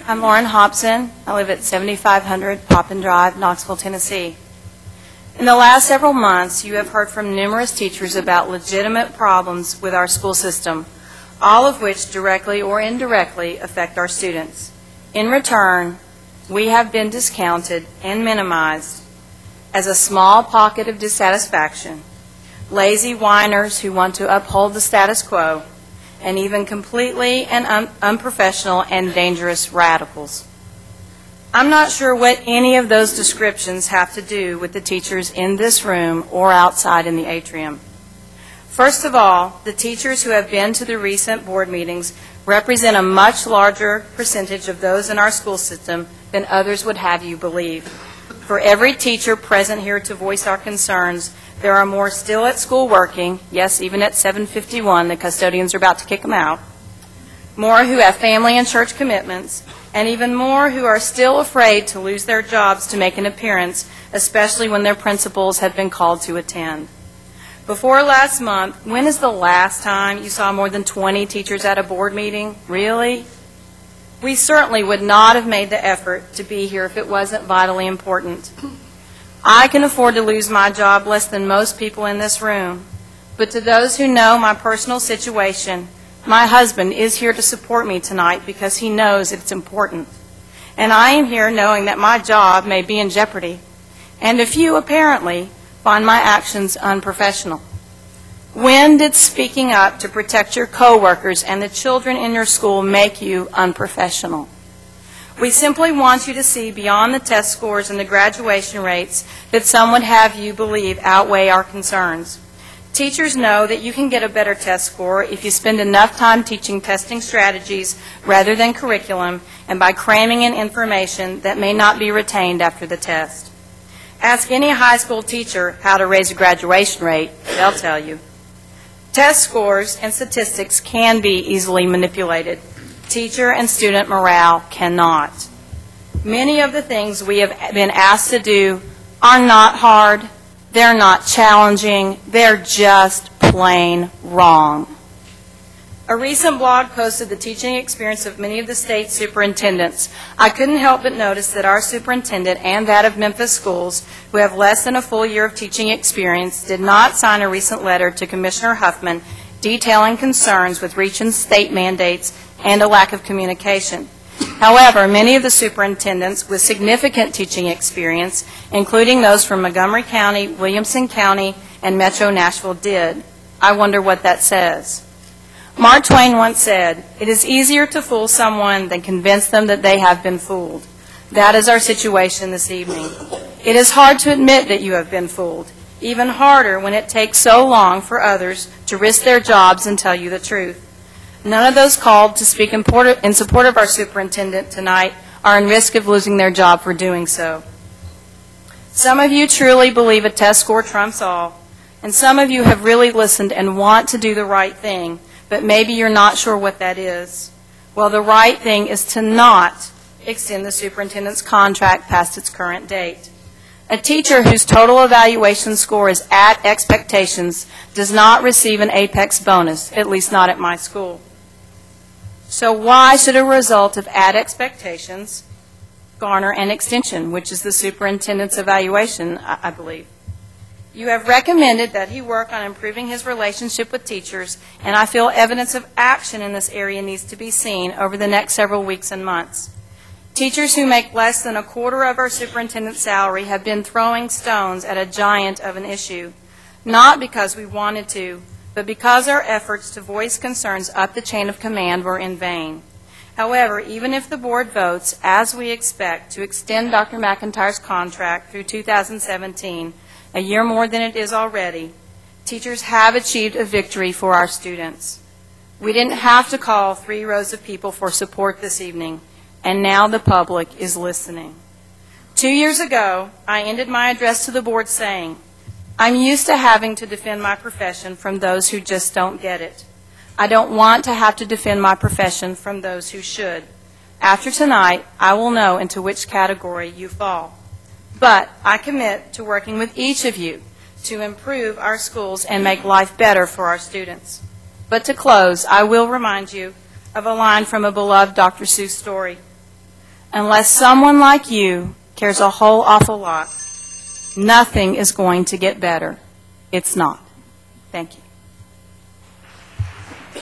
I'm Lauren Hopson. I live at 7500 Poppin Drive, Knoxville, Tennessee. In the last several months, you have heard from numerous teachers about legitimate problems with our school system, all of which directly or indirectly affect our students. In return, we have been discounted and minimized as a small pocket of dissatisfaction, lazy whiners who want to uphold the status quo, and even completely and unprofessional and dangerous radicals. I'm not sure what any of those descriptions have to do with the teachers in this room or outside in the atrium. First of all, the teachers who have been to the recent board meetings represent a much larger percentage of those in our school system than others would have you believe. For every teacher present here to voice our concerns, there are more still at school working, yes, even at 7:51, the custodians are about to kick them out, more who have family and church commitments, and even more who are still afraid to lose their jobs to make an appearance, especially when their principals have been called to attend. Before last month, when is the last time you saw more than 20 teachers at a board meeting? Really? We certainly would not have made the effort to be here if it wasn't vitally important. I can afford to lose my job less than most people in this room, but to those who know my personal situation, my husband is here to support me tonight because he knows it's important. And I am here knowing that my job may be in jeopardy, and a few apparently find my actions unprofessional. When did speaking up to protect your coworkers and the children in your school make you unprofessional? We simply want you to see beyond the test scores and the graduation rates that some would have you believe outweigh our concerns. Teachers know that you can get a better test score if you spend enough time teaching testing strategies rather than curriculum and by cramming in information that may not be retained after the test. Ask any high school teacher how to raise a graduation rate, they'll tell you. Test scores and statistics can be easily manipulated. Teacher and student morale cannot. Many of the things we have been asked to do are not hard, they're not challenging, they're just plain wrong. A recent blog posted the teaching experience of many of the state superintendents. I couldn't help but notice that our superintendent and that of Memphis schools, who have less than a full year of teaching experience, did not sign a recent letter to Commissioner Huffman detailing concerns with reaching state mandates and a lack of communication. However, many of the superintendents with significant teaching experience, including those from Montgomery County, Williamson County, and Metro Nashville, did. I wonder what that says. Mark Twain once said, "It is easier to fool someone than convince them that they have been fooled." That is our situation this evening. It is hard to admit that you have been fooled, even harder when it takes so long for others to risk their jobs and tell you the truth. None of those called to speak in support of our superintendent tonight are in risk of losing their job for doing so. Some of you truly believe a test score trumps all, and some of you have really listened and want to do the right thing, but maybe you're not sure what that is. Well, the right thing is to not extend the superintendent's contract past its current date. A teacher whose total evaluation score is at expectations does not receive an apex bonus, at least not at my school. So why should a result of at expectations garner an extension, which is the superintendent's evaluation, I believe? You have recommended that he work on improving his relationship with teachers, and I feel evidence of action in this area needs to be seen over the next several weeks and months. Teachers who make less than a quarter of our superintendent's salary have been throwing stones at a giant of an issue, not because we wanted to, but because our efforts to voice concerns up the chain of command were in vain. However, even if the board votes, as we expect, to extend Dr. McIntyre's contract through 2017, a year more than it is already, teachers have achieved a victory for our students. We didn't have to call 3 rows of people for support this evening, and now the public is listening. 2 years ago, I ended my address to the board saying, "I'm used to having to defend my profession from those who just don't get it. I don't want to have to defend my profession from those who should. After tonight, I will know into which category you fall. But I commit to working with each of you to improve our schools and make life better for our students." But to close, I will remind you of a line from a beloved Dr. Seuss story. Unless someone like you cares a whole awful lot, nothing is going to get better. It's not. Thank you.